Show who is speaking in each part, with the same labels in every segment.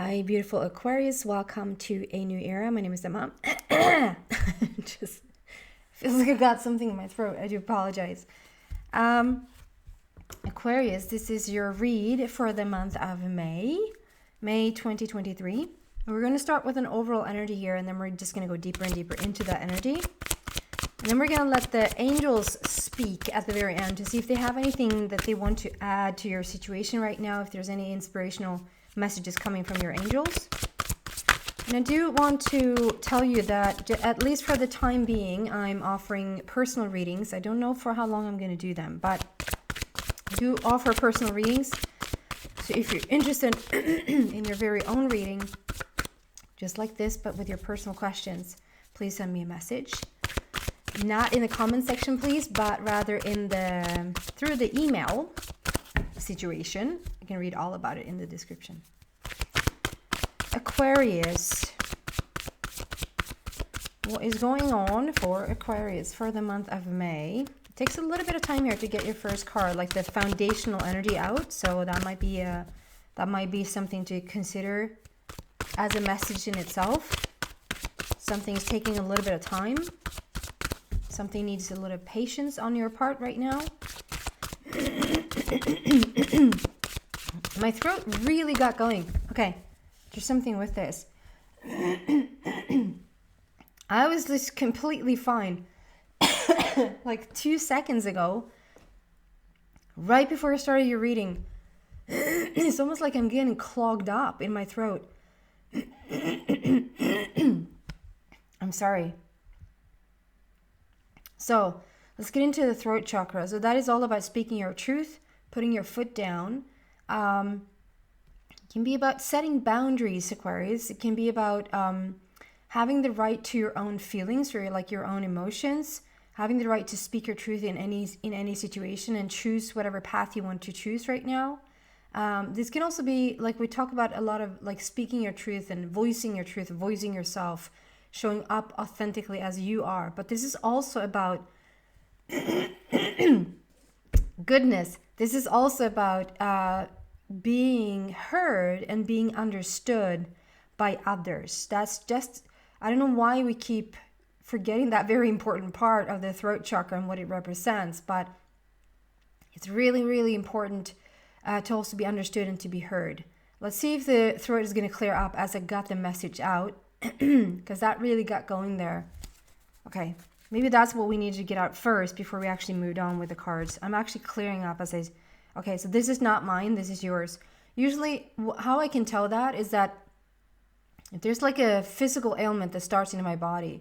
Speaker 1: Hi, beautiful Aquarius. Welcome to a new era. My name is Emma. Just feels like I got something in my throat. I do apologize. Aquarius, this is your read for the month of May 2023. We're going to start with an overall energy here, and then we're just going to go deeper and deeper into that energy. And then we're going to let the angels speak at the very end to see if they have anything that they want to add to your situation right now, if there's any inspirational messages coming from your angels. And I do want to tell you that, at least for the time being, I'm offering personal readings. I don't know for how long I'm going to do them, but I do offer personal readings. So if you're interested in your very own reading, just like this, but with your personal questions, please send me a message. Not in the comment section, please, but rather in through the email situation. You can read all about it in the description. Aquarius. What is going on for Aquarius for the month of May? It takes a little bit of time here to get your first card, like the foundational energy out. So that might be something to consider as a message in itself. Something's taking a little bit of time. Something needs a little patience on your part right now. My throat really got going. Okay, there's something with this. I was just completely fine like 2 seconds ago, right before I started your reading. It's almost like I'm getting clogged up in my throat. I'm sorry. So let's get into the throat chakra. So that is all about speaking your truth, putting your foot down. It can be about setting boundaries, Aquarius. It can be about having the right to your own feelings, or like your own emotions, having the right to speak your truth in any situation and choose whatever path you want to choose right now. This can also be, like we talk about a lot of, like speaking your truth and voicing your truth, voicing yourself, showing up authentically as you are. But this is also about goodness. This is also about being heard and being understood by others. That's just, I don't know why we keep forgetting that very important part of the throat chakra and what it represents, but it's really, really important to also be understood and to be heard. Let's see if the throat is going to clear up as I got the message out, because that really got going there. Okay, maybe that's what we need to get out first before we actually moved on with the cards. I'm actually clearing up as I... Okay, so this is not mine, this is yours. Usually, how I can tell that is that if there's like a physical ailment that starts into my body,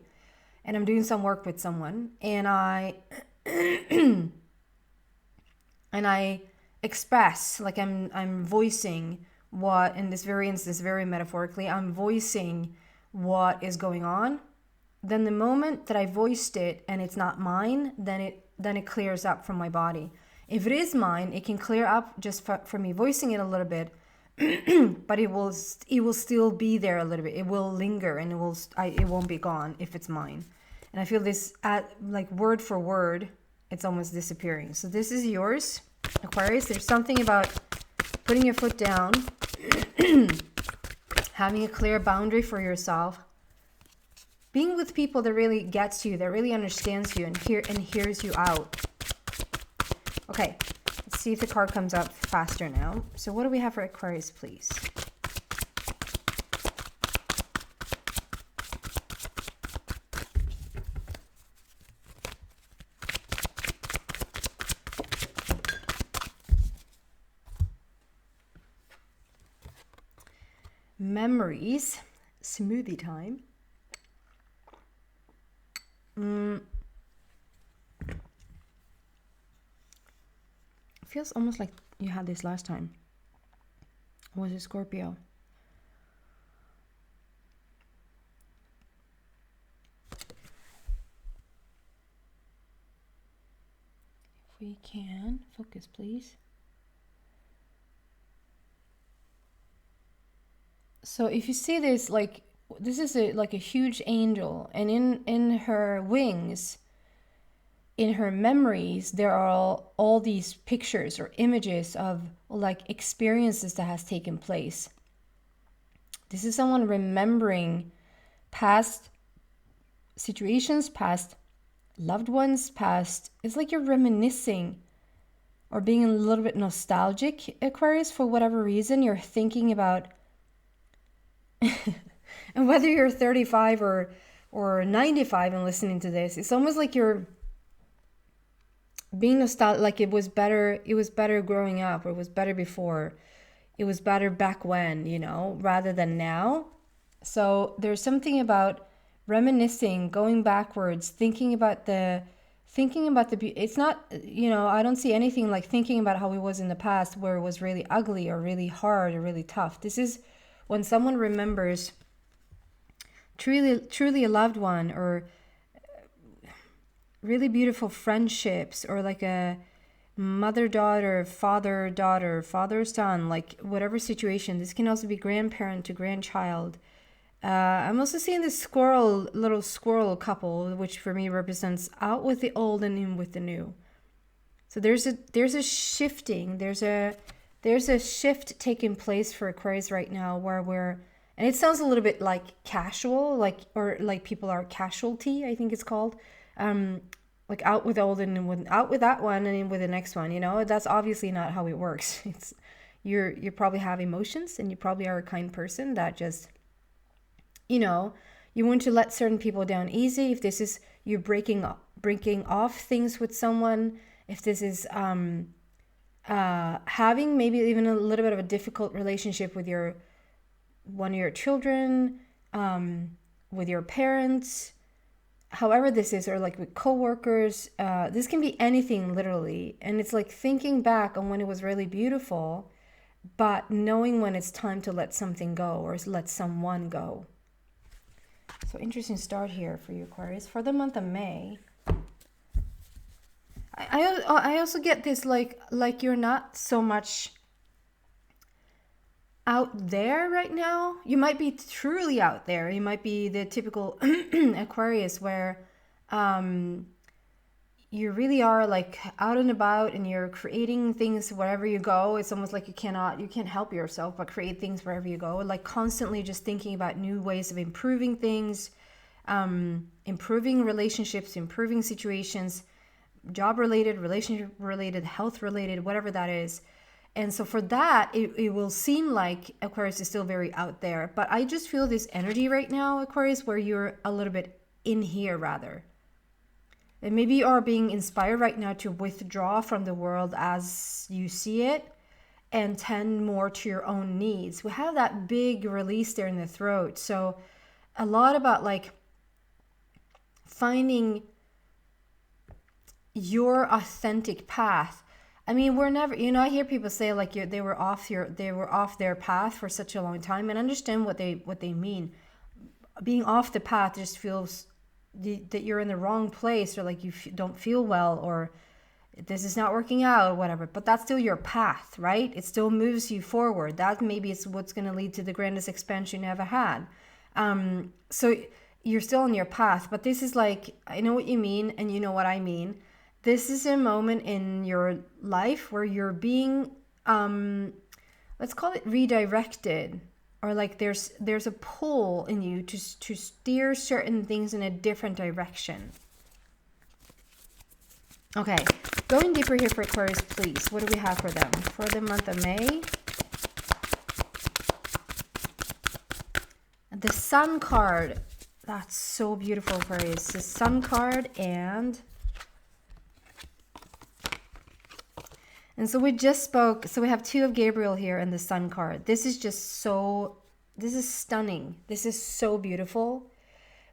Speaker 1: and I'm doing some work with someone, and I express, like I'm voicing what, in this very instance, very metaphorically, I'm voicing what is going on. Then the moment that I voiced it and it's not mine, then it clears up from my body. If it is mine, it can clear up just for me voicing it a little bit, but it will still be there a little bit. It will linger, and it won't be gone if it's mine. And I feel this like word for word, it's almost disappearing. So this is yours, Aquarius. There's something about putting your foot down, having a clear boundary for yourself, being with people that really gets you, that really understands you and hears you out. Okay, let's see if the card comes up faster now. So what do we have for Aquarius, please? Memories, smoothie time. Feels almost like you had this last time. Or was it Scorpio? If we can focus, please. So if you see this, like this is like a huge angel, and in her wings, in her memories, there are all these pictures or images of like experiences that has taken place. This is someone remembering past situations, past loved ones, past. It's like you're reminiscing or being a little bit nostalgic, Aquarius, for whatever reason. You're thinking about, and whether you're 35 or 95 and listening to this, it's almost like you're being nostalgic, like it was better growing up, or it was better before, it was better back when, you know, rather than now. So there's something about reminiscing, going backwards, thinking about the it's not, you know, I don't see anything like thinking about how it was in the past where it was really ugly or really hard or really tough. This is when someone remembers truly a loved one, or really beautiful friendships, or like a mother-daughter, father-daughter, father-son, like whatever situation. This can also be grandparent to grandchild. I'm also seeing this little squirrel couple, which for me represents out with the old and in with the new. So there's a shifting, there's a shift taking place for Aquarius right now, where and it sounds a little bit like casual, or like people are casualty, I think it's called. Like out with old and out with that one and in with the next one, you know. That's obviously not how it works. It's you probably have emotions, and you probably are a kind person that just, you know, you want to let certain people down easy. If this is you breaking off things with someone, if this is having maybe even a little bit of a difficult relationship with one of your children, with your parents, however this is, or like with coworkers, this can be anything literally. And it's like thinking back on when it was really beautiful, but knowing when it's time to let something go or let someone go. So interesting start here for you, Aquarius, for the month of May. I also get this like you're not so much out there right now. You might be truly out there. You might be the typical Aquarius where you really are like out and about, and you're creating things wherever you go. It's almost like you can't help yourself but create things wherever you go, like constantly just thinking about new ways of improving things, improving relationships, improving situations, job related, relationship related, health related, whatever that is. And so for that, it will seem like Aquarius is still very out there. But I just feel this energy right now, Aquarius, where you're a little bit in here rather. And maybe you are being inspired right now to withdraw from the world as you see it and tend more to your own needs. We have that big release there in the throat. So a lot about like finding your authentic path. I mean, we're never, you know, I hear people say like they were off their path for such a long time, and understand what they mean. Being off the path just feels that you're in the wrong place, or like you don't feel well, or this is not working out, or whatever. But that's still your path, right? It still moves you forward. That maybe it's what's going to lead to the grandest expansion you ever had. So you're still on your path, but this is like, I know what you mean, and you know what I mean. This is a moment in your life where you're being, let's call it redirected, or like there's a pull in you to steer certain things in a different direction. Okay, going deeper here for Aquarius, please. What do we have for them for the month of May? The Sun card. That's so beautiful, Aquarius. The Sun card and so we just spoke. So we have two of Gabriel here and the Sun card. This is just so, this is stunning. This is so beautiful.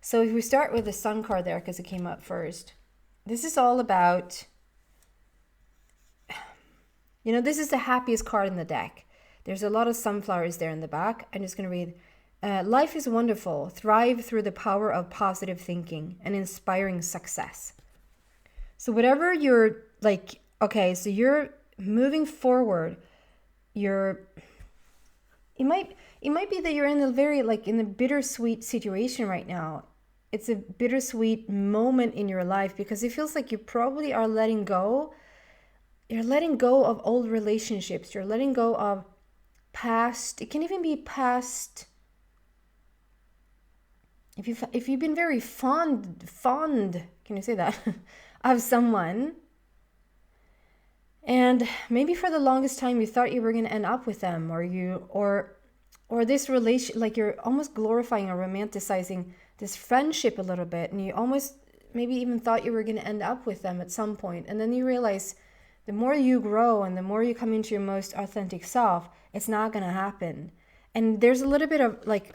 Speaker 1: So if we start with the Sun card there, because it came up first, this is all about, you know, this is the happiest card in the deck. There's a lot of sunflowers there in the back. I'm just going to read. Life is wonderful. Thrive through the power of positive thinking and inspiring success. So whatever you're like, okay, so you're moving forward. It might be that you're in a very like in a bittersweet situation right now. It's a bittersweet moment in your life because it feels like you probably are letting go. You're letting go of old relationships. You're letting go of past. It can even be past if you've been very fond, can you say that, of someone, and maybe for the longest time you thought you were going to end up with them, or this relation, like you're almost glorifying or romanticizing this friendship a little bit, and you almost maybe even thought you were going to end up with them at some point, and then you realize the more you grow and the more you come into your most authentic self, it's not going to happen. And there's a little bit of like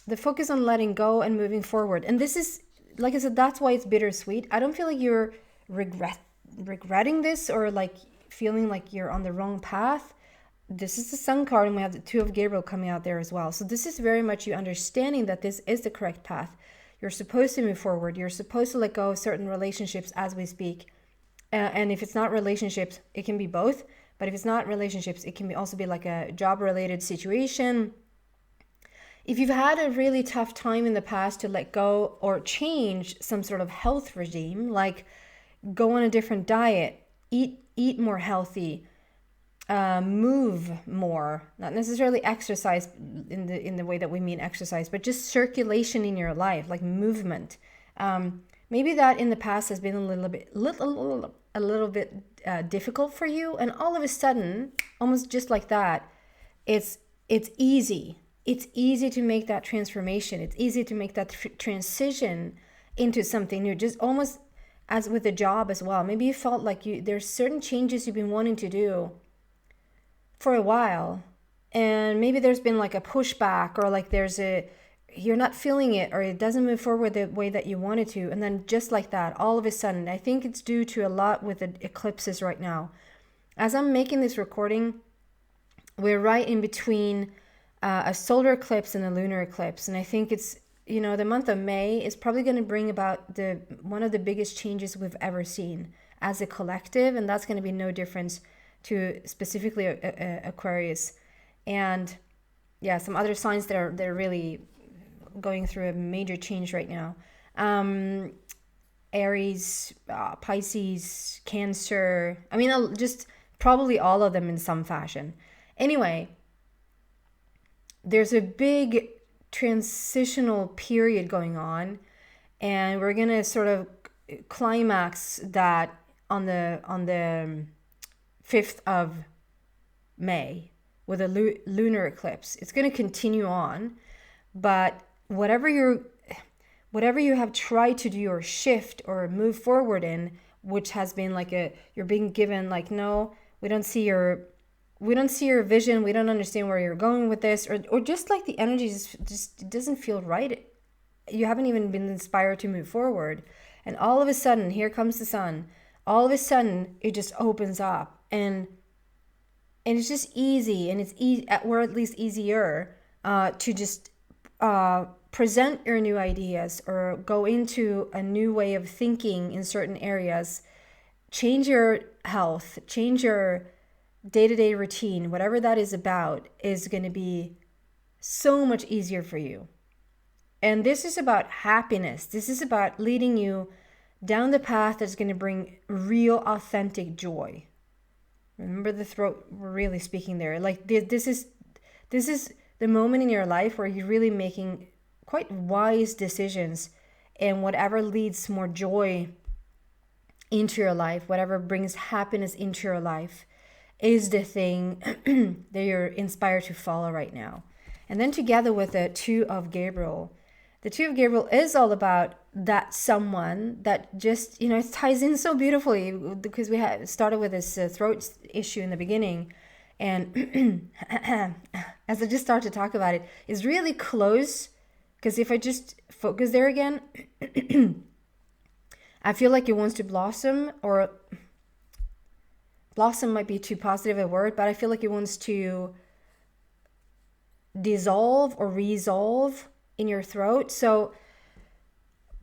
Speaker 1: the focus on letting go and moving forward. And this is, like I said, that's why it's bittersweet. I don't feel like you're regretting this or like feeling like you're on the wrong path. This is the Sun card, and we have the Two of Gabriel coming out there as well. So this is very much you understanding that this is the correct path. You're supposed to move forward. You're supposed to let go of certain relationships as we speak. And if it's not relationships, it can be both. But if it's not relationships, it can also be like a job-related situation. If you've had a really tough time in the past to let go or change some sort of health regime, like go on a different diet, eat more healthy, move more, not necessarily exercise in the way that we mean exercise, but just circulation in your life, like movement. Maybe that in the past has been a little bit difficult for you, and all of a sudden, almost just like that, it's easy. It's easy to make that transformation. It's easy to make that transition into something new. Just almost as with the job as well. Maybe you felt like there's certain changes you've been wanting to do for a while, and maybe there's been like a pushback, or like you're not feeling it, or it doesn't move forward the way that you wanted to, and then just like that, all of a sudden, I think it's due to a lot with the eclipses right now. As I'm making this recording, we're right in between a solar eclipse and a lunar eclipse, and I think it's, the month of May is probably going to bring about one of the biggest changes we've ever seen as a collective, and that's going to be no difference to specifically Aquarius, and some other signs they're really going through a major change right now. Aries, Pisces, Cancer. I mean, just probably all of them in some fashion. Anyway, there's a big transitional period going on, and we're gonna sort of climax that on the 5th of May with a lunar eclipse. It's going to continue on, but whatever you have tried to do or shift or move forward in, which has been like you're being given like, no, we don't see your vision, we don't understand where you're going with this, or just like the energy just doesn't feel right. You haven't even been inspired to move forward, and all of a sudden here comes the Sun. All of a sudden it just opens up, and it's just easy, and it's easy, or at least easier, to just present your new ideas or go into a new way of thinking in certain areas, change your health, change your day-to-day routine, whatever that is about, is going to be so much easier for you. And this is about happiness. This is about leading you down the path that's going to bring real, authentic joy. Remember the throat, we're really speaking there. Like this is the moment in your life where you're really making quite wise decisions, and whatever leads more joy into your life, whatever brings happiness into your life, is the thing that you're inspired to follow right now. And then together with the Two of Gabriel, the Two of Gabriel is all about that someone that just, it ties in so beautifully, because we had started with this throat issue in the beginning. And as I just start to talk about it, is really close, because if I just focus there again, I feel like it wants to blossom, or blossom might be too positive a word, but I feel like it wants to dissolve or resolve in your throat. So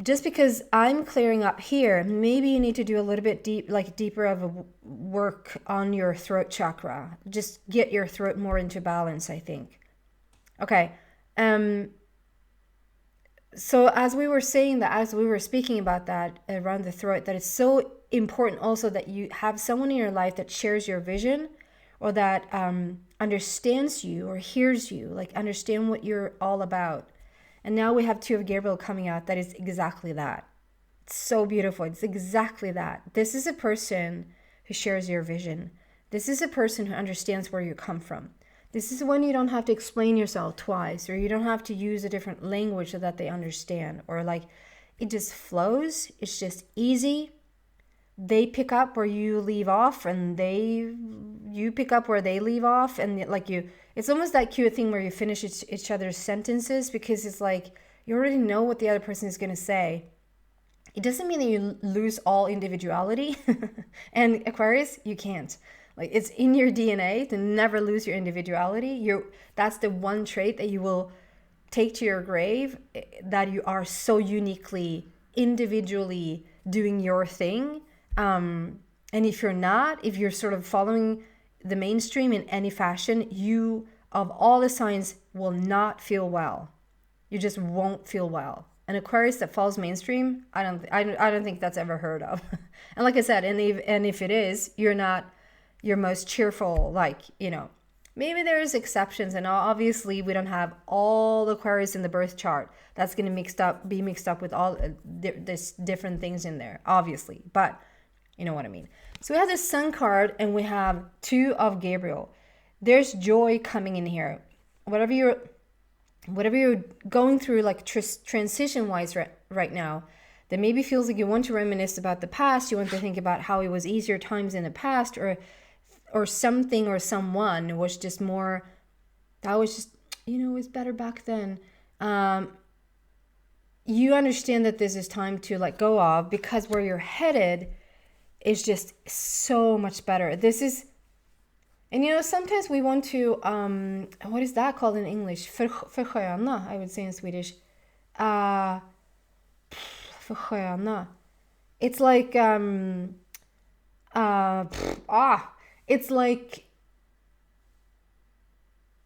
Speaker 1: just because I'm clearing up here, maybe you need to do a little bit deeper of a work on your throat chakra. Just get your throat more into balance, I think. Okay. So as we were speaking about that around the throat, that it's so important also that you have someone in your life that shares your vision, or that understands you or hears you, like understand what you're all about. And now we have 2 of Gabriel coming out. That is exactly that. It's so beautiful. It's exactly that. This is a person who shares your vision. This is a person who understands where you come from. This is when you don't have to explain yourself twice, or you don't have to use a different language so that they understand, or like it just flows. It's just easy. They pick up where you leave off, and you pick up where they leave off, and like it's almost that cute thing where you finish each other's sentences, because it's like you already know what the other person is going to say. It doesn't mean that you lose all individuality. And Aquarius, you can't. Like, it's in your DNA to never lose your individuality. That's the one trait that you will take to your grave, that you are so uniquely, individually doing your thing. And if you're sort of following the mainstream in any fashion, you, of all the signs, will not feel well. You just won't feel well. An Aquarius that follows mainstream, I don't think that's ever heard of. And like I said, and if it is, you're not your most cheerful, like, maybe there's exceptions, and obviously we don't have all the Aquarius in the birth chart. That's going to be mixed up with all this different things in there, obviously, but you know what I mean. So we have the Sun card, and we have 2 of Gabriel. There's joy coming in here. Whatever you're going through, like transition wise right now, that maybe feels like you want to reminisce about the past. You want to think about how it was easier times in the past, or something or someone was just more, that was just, it was better back then. You understand that this is time to let go of, because where you're headed is just so much better. This is, and sometimes we want to, what is that called in English? Försköna, I would say in Swedish. Försköna. It's like, it's like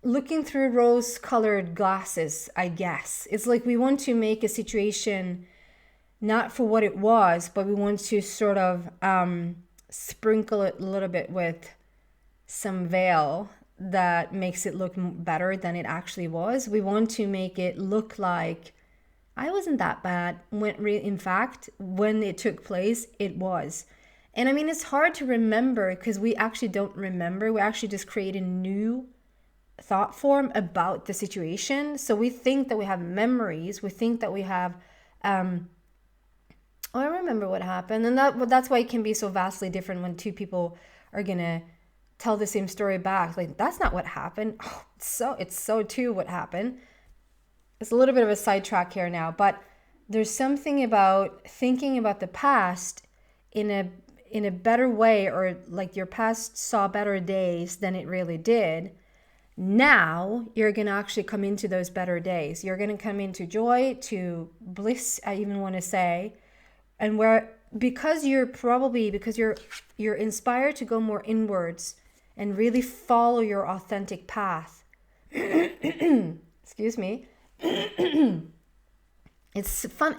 Speaker 1: looking through rose-colored glasses, I guess. It's like we want to make a situation not for what it was, but we want to sort of sprinkle it a little bit with some veil that makes it look better than it actually was. We want to make it look like I wasn't that bad, when in fact, when it took place, it was. And I mean, it's hard to remember, because we actually don't remember. We actually just create a new thought form about the situation. So we think that we have memories. We think that we have, I remember what happened. And that's why it can be so vastly different when 2 people are going to tell the same story back. Like, that's not what happened. Oh, it's so too what happened. It's a little bit of a sidetrack here now, but there's something about thinking about the past in a better way, or like your past saw better days than it really did. Now you're going to actually come into those better days. You're going to come into joy, to bliss, I even want to say. And because you're inspired to go more inwards and really follow your authentic path. Excuse me. It's fun.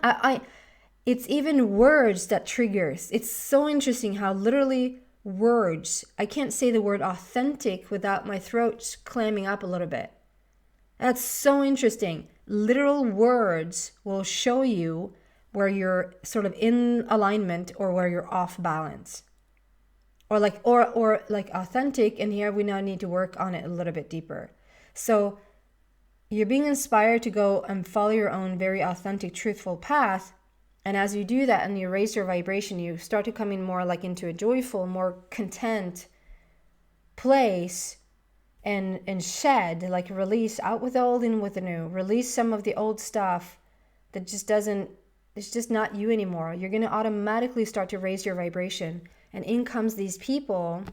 Speaker 1: It's even words that triggers. It's so interesting how literally words, I can't say the word authentic without my throat clamming up a little bit. That's so interesting. Literal words will show you where you're sort of in alignment or where you're off balance. Or like authentic, and here we now need to work on it a little bit deeper. So you're being inspired to go and follow your own very authentic, truthful path. And as you do that and you raise your vibration, you start to come in more like into a joyful, more content place, and shed, like release out with the old, in with the new. Release some of the old stuff that just it's just not you anymore. You're going to automatically start to raise your vibration. And in comes these people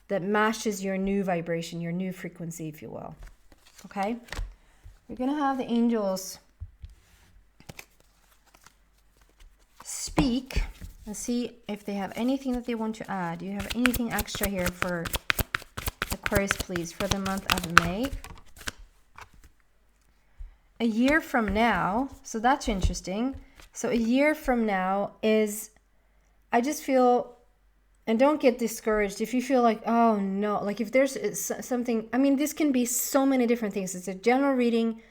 Speaker 1: that matches your new vibration, your new frequency, if you will. Okay? We're going to have the angels speak and see if they have anything that they want to add. Do you have anything extra here for Aquarius, please, for the month of May? A year from now, so that's interesting. So a year from now is, I just feel, and don't get discouraged if you feel like, oh no, like if there's something, I mean, this can be so many different things. It's a general reading,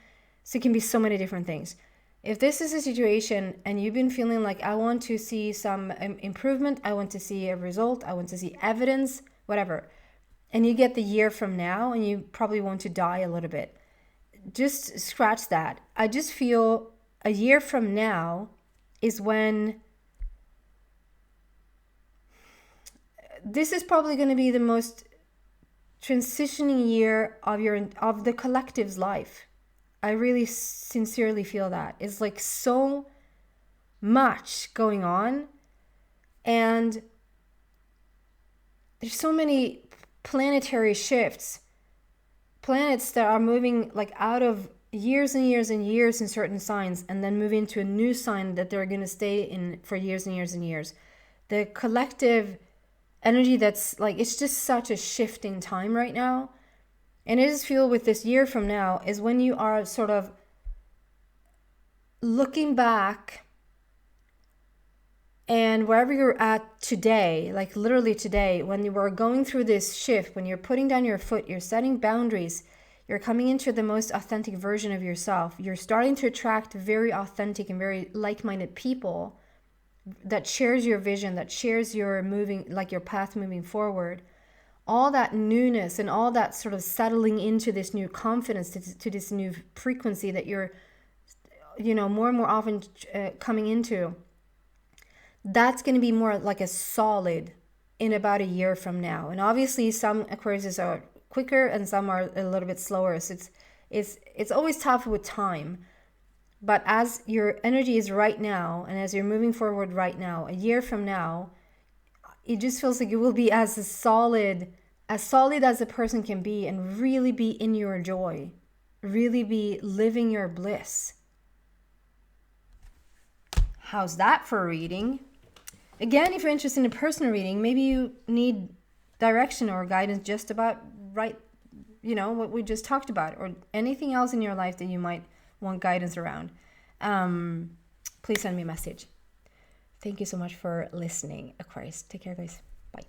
Speaker 1: So it can be so many different things. If this is a situation and you've been feeling like, I want to see some improvement, I want to see a result, I want to see evidence, whatever, and you get the year from now and you probably want to die a little bit, just scratch that. I just feel a year from now is when this is probably going to be the most transitioning year of the collective's life. I really sincerely feel that. It's like so much going on, and there's so many planetary shifts, planets that are moving like out of years and years and years in certain signs and then move into a new sign that they're going to stay in for years and years and years. The collective energy, that's like, it's just such a shifting time right now. And I just feel with this year from now is when you are sort of looking back, and wherever you're at today, like literally today, when you were going through this shift, when you're putting down your foot, you're setting boundaries, you're coming into the most authentic version of yourself, you're starting to attract very authentic and very like-minded people that shares your vision, that shares your your path moving forward. All that newness and all that sort of settling into this new confidence, to this new frequency that you're, more and more often coming into, that's going to be more like a solid in about a year from now. And obviously some Aquariuses are quicker and some are a little bit slower. So it's always tough with time. But as your energy is right now, and as you're moving forward right now, a year from now, it just feels like you will be as solid as a person can be, and really be in your joy, really be living your bliss. How's that for a reading? Again, if you're interested in a personal reading, maybe you need direction or guidance just about what we just talked about, or anything else in your life that you might want guidance around. Please send me a message. Thank you so much for listening, Aquarius. Take care, guys. Bye.